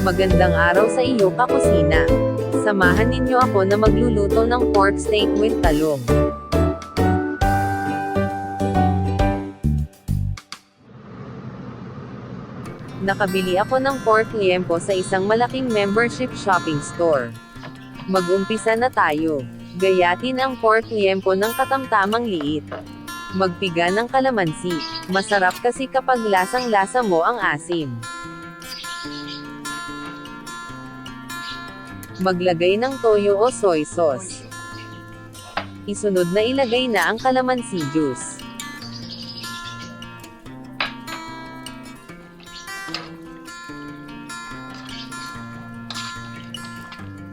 Magandang araw sa iyo, kakusina. Samahan ninyo ako na magluluto ng pork steak with talong. Nakabili ako ng pork liempo sa isang malaking membership shopping store. Mag-umpisa na tayo. Gayatin ang pork liempo ng katamtamang liit. Magpiga ng kalamansi. Masarap kasi kapag lasang-lasa mo ang asim. Maglagay ng toyo o soy sauce. Isunod na ilagay na ang kalamansi juice.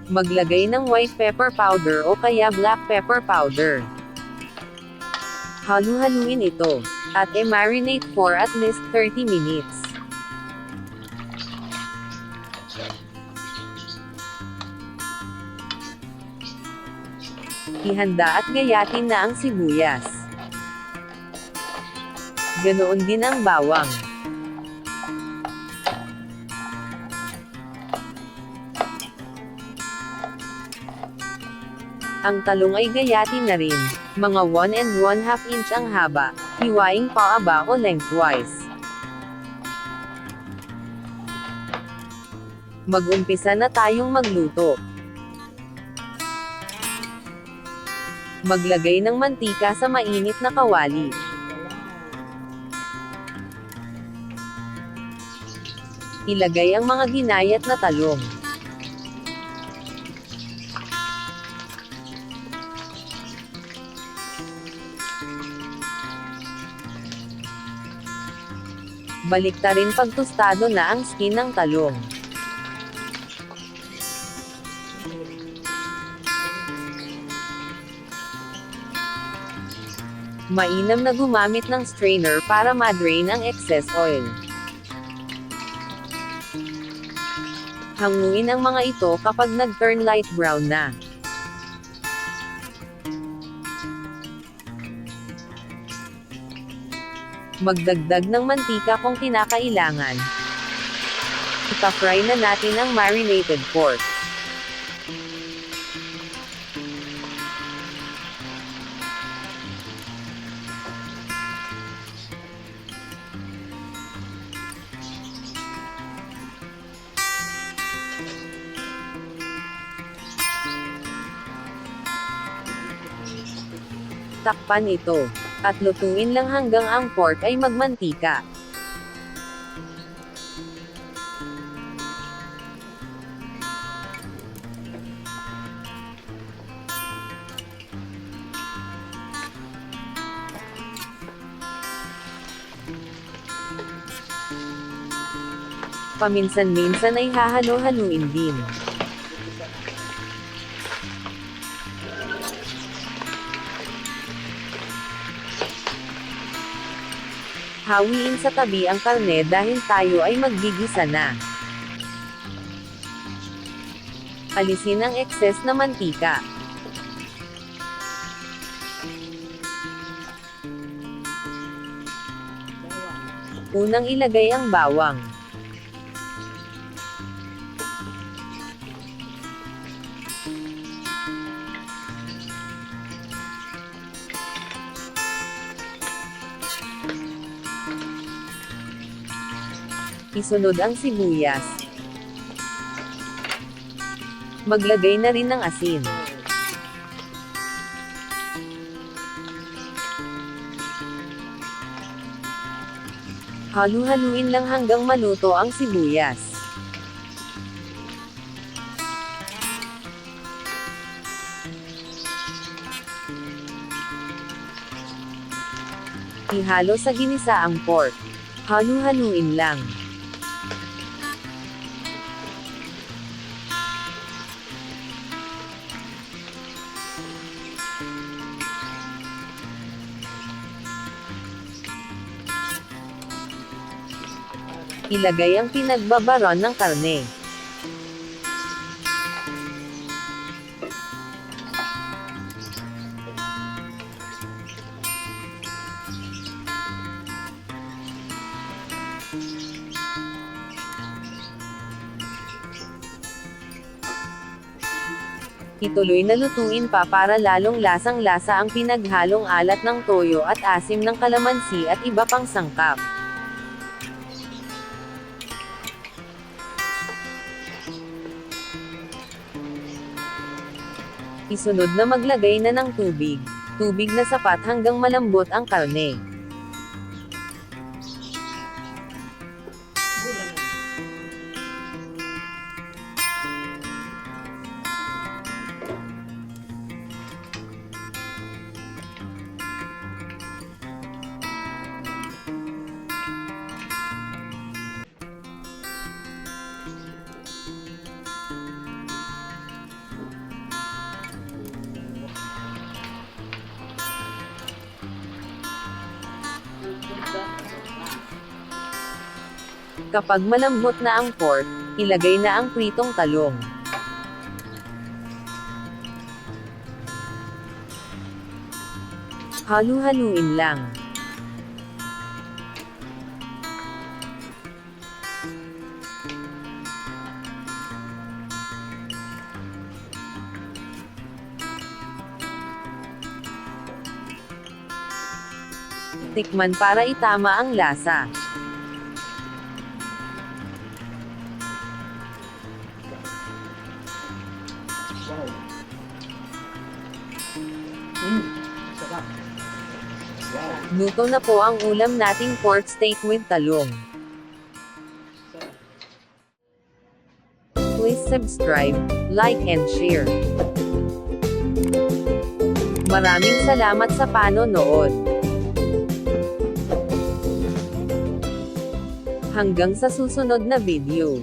Maglagay ng white pepper powder o kaya black pepper powder. Halu-haluin ito, at i-marinate for at least 30 minutes. Ihanda at gayatin na ang sibuyas. Ganoon din ang bawang. Ang talong ay gayatin na rin, mga 1 1/2 inch ang haba, hiwaing paaba o lengthwise. Mag-umpisa na tayong magluto. Maglagay ng mantika sa mainit na kawali. Ilagay ang mga ginayat na talong. Baliktarin pag tostado na ang skin ng talong. Mainam na gumamit ng strainer para ma-drain ang excess oil. Hanguin ang mga ito kapag nag-turn light brown na. Magdagdag ng mantika kung kinakailangan. Ipa-fry na natin ang marinated pork. Takpan ito. At lutuin lang hanggang ang pork ay magmantika. Paminsan-minsan ay hahalo-haluin din. Hawiin sa tabi ang karne dahil tayo ay maggigisa na. Alisin ang excess na mantika. Unang ilagay ang bawang. Isunod ang sibuyas. Maglagay na rin ng asin. Halu-haluin lang hanggang maluto ang sibuyas. Ihalo sa ginisa ang pork. Halu-haluin lang. Ilagay ang pinagbabaron ng karne. Ituloy na lutuin pa para lalong lasang-lasa ang pinaghalong alat ng toyo at asim ng kalamansi at iba pang sangkap. Isunod na maglagay na ng tubig. Tubig na sapat hanggang malambot ang karne. Kapag malambot na ang pork, ilagay na ang pritong talong. Halu-haluin lang. Tikman para itama ang lasa. Sarap. Wow. Luto na po ang ulam nating pork steak with talong. Please subscribe, like and share. Maraming salamat sa panonood. Hanggang sa susunod na video.